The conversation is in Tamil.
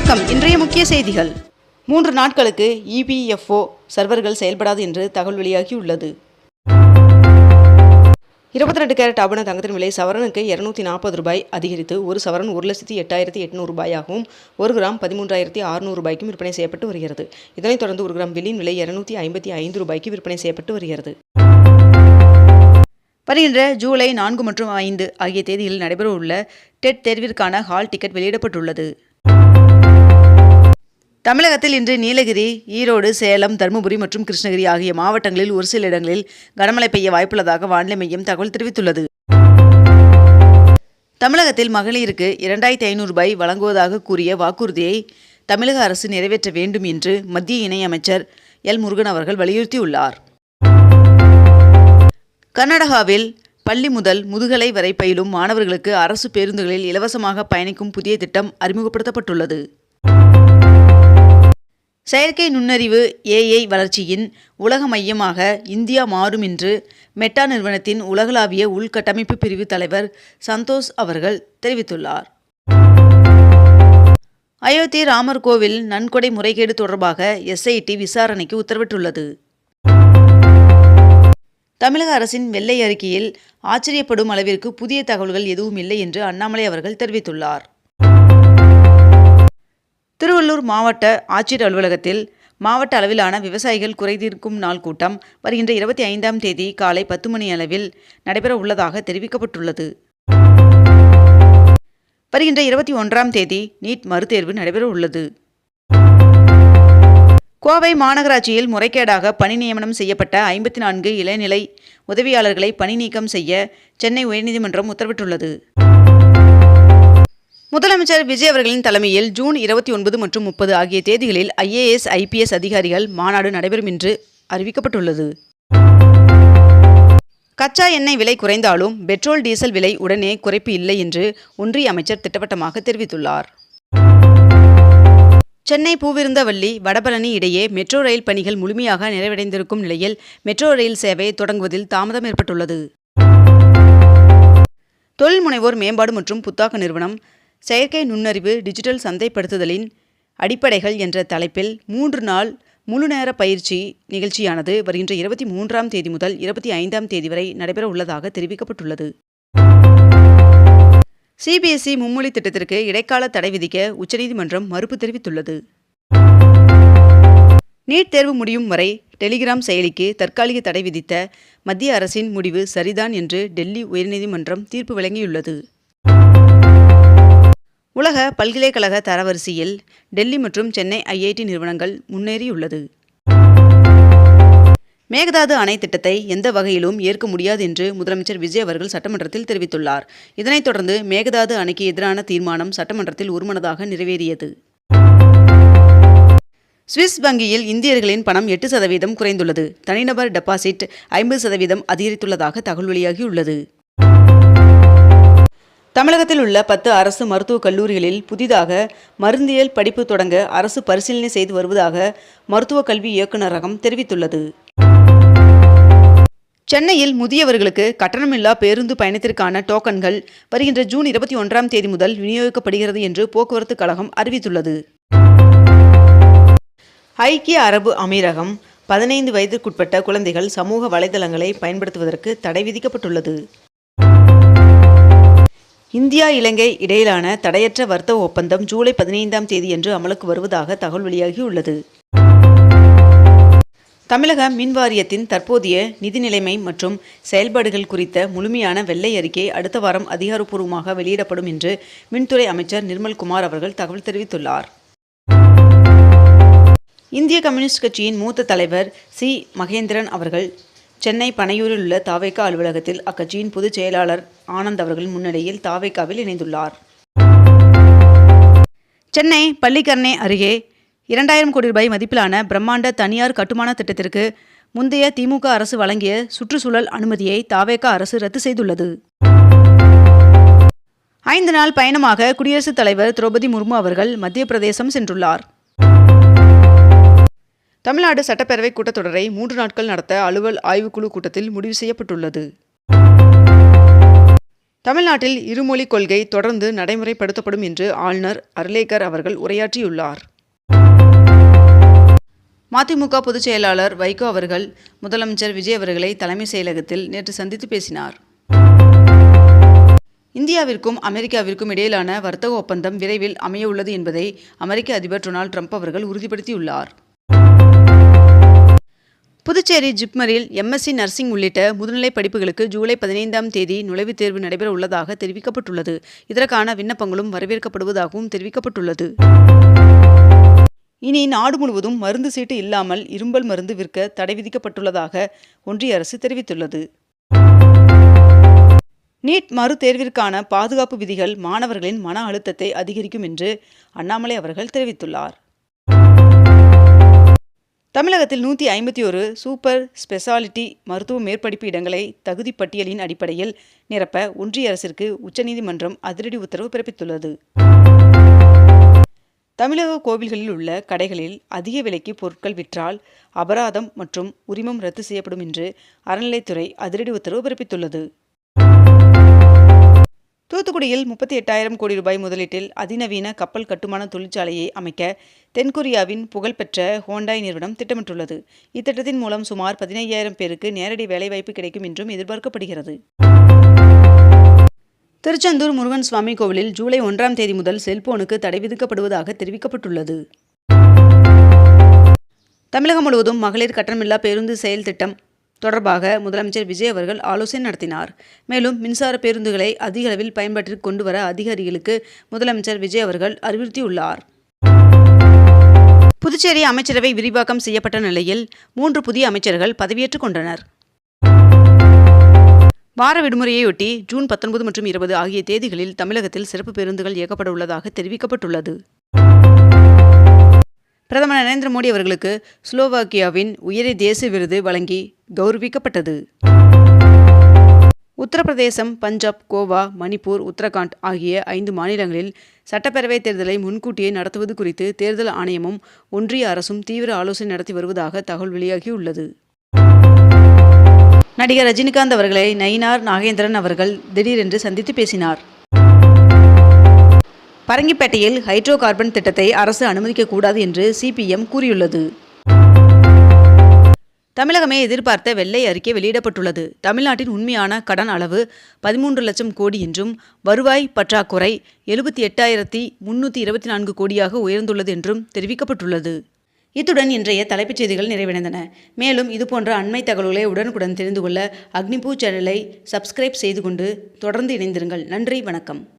வணக்கம். இன்றைய முக்கிய செய்திகள். 3 நாட்களுக்கு EPFO சர்வர்கள் செயல்படாது என்று தகவல் வெளியாகியுள்ளது. 22 கேரட் ஆபண தங்கத்தின் விலை சவரனுக்கு 240 ரூபாய் அதிகரித்து ஒரு சவரன் 1,08,800 ரூபாயாகவும் 1 கிராம் 13,600 ரூபாய்க்கும் விற்பனை செய்யப்பட்டு வருகிறது. இதனைத் தொடர்ந்து 1 கிராம் வெள்ளியின் விலை 255 ரூபாய்க்கு விற்பனை செய்யப்பட்டு வருகிறது. வருகின்ற ஜூலை 4 மற்றும் 5 ஆகிய தேதிகளில் நடைபெறவுள்ள டெட் தேர்விற்கான ஹால் டிக்கெட் வெளியிடப்பட்டுள்ளது. தமிழகத்தில் இன்று நீலகிரி, ஈரோடு, சேலம், தருமபுரி மற்றும் கிருஷ்ணகிரி ஆகிய மாவட்டங்களில் ஒரு சில இடங்களில் கனமழை பெய்ய வாய்ப்புள்ளதாக வானிலை மையம் தகவல் தெரிவித்துள்ளது. தமிழகத்தில் மகளிருக்கு 2,500 ரூபாய் வழங்குவதாக கூறிய வாக்குறுதியை தமிழக அரசு நிறைவேற்ற வேண்டும் என்று மத்திய இணையமைச்சர் எல். முருகன் அவர்கள் வலியுறுத்தியுள்ளார். கர்நாடகாவில் பள்ளி முதல் முதுகலை வரை பயிலும் மாணவர்களுக்கு அரசு பேருந்துகளில் இலவசமாக பயணிக்கும் புதிய திட்டம் அறிமுகப்படுத்தப்பட்டுள்ளது. செயற்கை நுண்ணறிவு AI வளர்ச்சியின் உலக மையமாக இந்தியா மாறும் என்று மெட்டா நிறுவனத்தின் உலகளாவிய உள்கட்டமைப்பு பிரிவு தலைவர் சந்தோஷ் அவர்கள் தெரிவித்துள்ளார். அயோத்தி ராமர் கோவில் நன்கொடை முறைகேடு தொடர்பாக SIT விசாரணைக்கு உத்தரவிட்டுள்ளது. தமிழக அரசின் வெள்ளை அறிக்கையில் ஆச்சரியப்படும் அளவிற்கு புதிய தகவல்கள் எதுவும் இல்லை என்று அண்ணாமலை அவர்கள் தெரிவித்துள்ளார். திருவள்ளூர் மாவட்ட ஆட்சியர் அலுவலகத்தில் மாவட்ட அளவிலான விவசாயிகள் குறைதீர்க்கும் நாள் கூட்டம் வருகின்ற 25ஆம் தேதி காலை 10 மணி அளவில் நடைபெற உள்ளதாக தெரிவிக்கப்பட்டுள்ளது. வருகின்ற 21ஆம் தேதி நீட் மறுதேர்வு நடைபெற உள்ளது. கோவை மாநகராட்சியில் முறைகேடாக பணி நியமனம் செய்யப்பட்ட 54 இளநிலை உதவியாளர்களை பணி நீக்கம் செய்ய சென்னை உயர்நீதிமன்றம் உத்தரவிட்டுள்ளது. முதலமைச்சர் விஜய் அவர்களின் தலைமையில் ஜூன் 29 மற்றும் 30 ஆகிய தேதிகளில் IAS, IPS அதிகாரிகள் மாநாடு நடைபெறும் என்று அறிவிக்கப்பட்டுள்ளது. கச்சா எண்ணெய் விலை குறைந்தாலும் பெட்ரோல், டீசல் விலை உடனே குறைப்பு இல்லை என்று ஒன்றிய அமைச்சர் திட்டவட்டமாக தெரிவித்துள்ளார். சென்னை பூவிருந்தவல்லி, வடபழனி இடையே மெட்ரோ ரயில் பணிகள் முழுமையாக நிறைவடைந்திருக்கும் நிலையில் மெட்ரோ ரயில் சேவை தொடங்குவதில் தாமதம் ஏற்பட்டுள்ளது. தொழில் முனைவோர் மேம்பாடு மற்றும் புத்தாக்க நிறுவனம் செயற்கை நுண்ணறிவு டிஜிட்டல் சந்தைப்படுத்துதலின் அடிப்படைகள் என்ற தலைப்பில் 3 நாள் முழுநேர பயிற்சி நிகழ்ச்சியானது வருகின்ற 23ஆம் தேதி முதல் 25ஆம் தேதி வரை நடைபெற உள்ளதாக தெரிவிக்கப்பட்டுள்ளது. CBSE மும்மொழி திட்டத்திற்கு இடைக்கால தடை விதிக்க உச்சநீதிமன்றம் மறுப்பு தெரிவித்துள்ளது. நீட் தேர்வு முடியும் வரை டெலிகிராம் செயலிக்கு தற்காலிக தடை விதித்த மத்திய அரசின் முடிவு சரிதான் என்று டெல்லி உயர்நீதிமன்றம் தீர்ப்பு வழங்கியுள்ளது. உலக பல்கலைக்கழக தரவரிசையில் டெல்லி மற்றும் சென்னை IIT நிறுவனங்கள் முன்னேறியுள்ளது. மேகதாது அணை திட்டத்தை எந்த வகையிலும் ஏற்க முடியாது என்று முதலமைச்சர் விஜய் அவர்கள் சட்டமன்றத்தில் தெரிவித்துள்ளார். இதனைத் தொடர்ந்து மேகதாது அணைக்கு எதிரான தீர்மானம் சட்டமன்றத்தில் ஒருமனதாக நிறைவேறியது. சுவிஸ் வங்கியில் இந்தியர்களின் பணம் 8% குறைந்துள்ளது. தனிநபர் டெபாசிட் 50% அதிகரித்துள்ளதாக தகவல் வெளியாகியுள்ளது. தமிழகத்தில் உள்ள 10 அரசு மருத்துவக் கல்லூரிகளில் புதிதாக மருந்தியல் படிப்பு தொடங்க அரசு பரிசீலனை செய்து வருவதாக மருத்துவக் கல்வி இயக்குநரகம் தெரிவித்துள்ளது. சென்னையில் முதியவர்களுக்கு கட்டணமில்லா பேருந்து பயணத்திற்கான டோக்கன்கள் வருகின்ற ஜூன் 21ஆம் தேதி முதல் விநியோகிக்கப்படுகிறது என்று போக்குவரத்து கழகம் அறிவித்துள்ளது. ஐக்கிய அரபு அமீரகம் 15 வயதிற்குட்பட்ட குழந்தைகள் சமூக வலைதளங்களை பயன்படுத்துவதற்கு தடை விதிக்கப்பட்டுள்ளது. இந்தியா இலங்கை இடையிலான தடையற்ற வர்த்தக ஒப்பந்தம் ஜூலை 15ஆம் தேதியன்று அமலுக்கு வருவதாக தகவல் வெளியாகியுள்ளது. தமிழக மின் வாரியத்தின் தற்போதைய நிதி நிலைமை மற்றும் செயல்பாடுகள் குறித்த முழுமையான வெள்ளை அறிக்கை அடுத்த வாரம் அதிகாரப்பூர்வமாக வெளியிடப்படும் என்று மின்துறை அமைச்சர் நிர்மல்குமார் அவர்கள் தகவல் தெரிவித்துள்ளார். இந்திய கம்யூனிஸ்ட் கட்சியின் மூத்த தலைவர் சி. மகேந்திரன் அவர்கள் சென்னை பனையூரில் உள்ள தாவேகா அலுவலகத்தில் அக்கட்சியின் பொதுச் செயலாளர் ஆனந்த் அவர்களின் முன்னிலையில் தாவேகாவில் இணைந்துள்ளார். சென்னை பள்ளிக்கரணை அருகே 2000 கோடி ரூபாய் மதிப்பிலான பிரம்மாண்ட தனியார் கட்டுமான திட்டத்திற்கு முந்தைய திமுக அரசு வழங்கிய சுற்றுச்சூழல் அனுமதியை தாவேகா அரசு ரத்து செய்துள்ளது. 5 நாள் பயணமாக குடியரசுத் தலைவர் திரௌபதி முர்மு அவர்கள் மத்திய பிரதேசம் சென்றுள்ளார். தமிழ்நாடு சட்டப்பேரவை கூட்டத்தொடரை 3 நாட்கள் நடத்த அலுவல் ஆய்வுக்குழு கூட்டத்தில் முடிவு செய்யப்பட்டுள்ளது. தமிழ்நாட்டில் இருமொழிக் கொள்கை தொடர்ந்து நடைமுறைப்படுத்தப்படும் என்று ஆளுநர் அர்லேக்கர் அவர்கள் உரையாற்றியுள்ளார். மதிமுக பொதுச் செயலாளர் வைகோ அவர்கள் முதலமைச்சர் விஜய் அவர்களை தலைமைச் செயலகத்தில் நேற்று சந்தித்து பேசினார். இந்தியாவிற்கும் அமெரிக்காவிற்கும் இடையிலான வர்த்தக ஒப்பந்தம் விரைவில் அமையவுள்ளது என்பதை அமெரிக்க அதிபர் டொனால்ட் ட்ரம்ப் அவர்கள் உறுதிப்படுத்தியுள்ளார். புதுச்சேரி ஜிப்மரில் எம்எஸ்சி நர்சிங் உள்ளிட்ட முதுநிலை படிப்புகளுக்கு ஜூலை 15ஆம் தேதி நுழைவுத் தேர்வு நடைபெற உள்ளதாக தெரிவிக்கப்பட்டுள்ளது. இதற்கான விண்ணப்பங்களும் வரவேற்கப்படுவதாகவும் தெரிவிக்கப்பட்டுள்ளது. இனி நாடு முழுவதும் மருந்து சீட்டு இல்லாமல் இரும்பல் மருந்து விற்க தடை விதிக்கப்பட்டுள்ளதாக ஒன்றிய அரசு தெரிவித்துள்ளது. நீட் மறு தேர்விற்கான பாதுகாப்பு விதிகள் மாணவர்களின் மன அழுத்தத்தை அதிகரிக்கும் என்று அண்ணாமலை அவர்கள் தெரிவித்துள்ளார். தமிழகத்தில் 151 சூப்பர் ஸ்பெஷாலிட்டி மருத்துவ மேற்படிப்பு இடங்களை தகுதி பட்டியலின் அடிப்படையில் நிரப்ப ஒன்றிய அரசிற்கு உச்சநீதிமன்றம் அதிரடி உத்தரவு பிறப்பித்துள்ளது. தமிழக கோவில்களில் உள்ள கடைகளில் அதிக விலைக்கு பொருட்கள் விற்றால் அபராதம் மற்றும் உரிமம் ரத்து செய்யப்படும் என்று அறநிலைத்துறை அதிரடி உத்தரவு பிறப்பித்துள்ளது. தூத்துக்குடியில் 38,000 கோடி ரூபாய் முதலீட்டில் அதிநவீன கப்பல் கட்டுமான தொழிற்சாலையை அமைக்க தென்கொரியாவின் புகழ்பெற்ற ஹோண்டாய் நிறுவனம் திட்டமிட்டுள்ளது. இத்திட்டத்தின் மூலம் சுமார் 15,000 பேருக்கு நேரடி வேலைவாய்ப்பு கிடைக்கும் என்றும் எதிர்பார்க்கப்படுகிறது. திருச்செந்தூர் முருகன் சுவாமி கோவிலில் ஜூலை 1ஆம் தேதி முதல் செல்போனுக்கு தடை விதிக்கப்படுவதாக தெரிவிக்கப்பட்டுள்ளது. தமிழகம் முழுவதும் மகளிர் கட்டணமில்லா பேருந்து செயல் திட்டம் தொடர்பாக முதலமைச்சர் விஜய் அவர்கள் ஆலோசனை நடத்தினார். மேலும் மின்சார பேருந்துகளை அதிக அளவில் பயன்பாட்டிற்கு கொண்டு வர அதிகாரிகளுக்கு முதலமைச்சர் விஜய் அவர்கள் அறிவுறுத்தியுள்ளார். புதுச்சேரி அமைச்சரவை விரிவாக்கம் செய்யப்பட்ட நிலையில் 3 புதிய அமைச்சர்கள் பதவியேற்றுக் கொண்டனர். வார விடுமுறையொட்டி ஜூன் 19 மற்றும் 20 ஆகிய தேதிகளில் தமிழகத்தில் சிறப்பு பேருந்துகள் இயக்கப்பட உள்ளதாக தெரிவிக்கப்பட்டுள்ளது. பிரதமர் நரேந்திர மோடி அவர்களுக்கு ஸ்லோவாக்கியாவின் உயரிய தேசிய விருது வழங்கி கௌரவிக்கப்பட்டது. உத்தரப்பிரதேசம், பஞ்சாப், கோவா, மணிப்பூர், உத்தரகாண்ட் ஆகிய 5 மாநிலங்களில் சட்டப்பேரவைத் தேர்தலை முன்கூட்டியே நடத்துவது குறித்து தேர்தல் ஆணையமும் ஒன்றிய அரசும் தீவிர ஆலோசனை நடத்தி வருவதாக தகவல் வெளியாகியுள்ளது. நடிகர் ரஜினிகாந்த் அவர்களை நயினார் நாகேந்திரன் அவர்கள் திடீரென்று சந்தித்து பேசினார். பரங்கிப்பேட்டையில் ஹைட்ரோ கார்பன் திட்டத்தை அரசு அனுமதிக்கக்கூடாது என்று சிபிஎம் கூறியுள்ளது. தமிழகமே எதிர்பார்த்த வெள்ளை அறிக்கை வெளியிடப்பட்டுள்ளது. தமிழ்நாட்டின் உண்மையான கடன் அளவு 13 லட்சம் கோடி என்றும் வருவாய் பற்றாக்குறை 78,324 கோடியாக உயர்ந்துள்ளது என்றும் தெரிவிக்கப்பட்டுள்ளது. இத்துடன் இன்றைய தலைப்புச் செய்திகள் நிறைவடைந்தன. மேலும் இதுபோன்ற அண்மை தகவல்களை உடனுக்குடன் தெரிந்து கொள்ள அக்னிபூ சேனலை சப்ஸ்கிரைப் செய்து கொண்டு தொடர்ந்து இணைந்திருங்கள். நன்றி, வணக்கம்.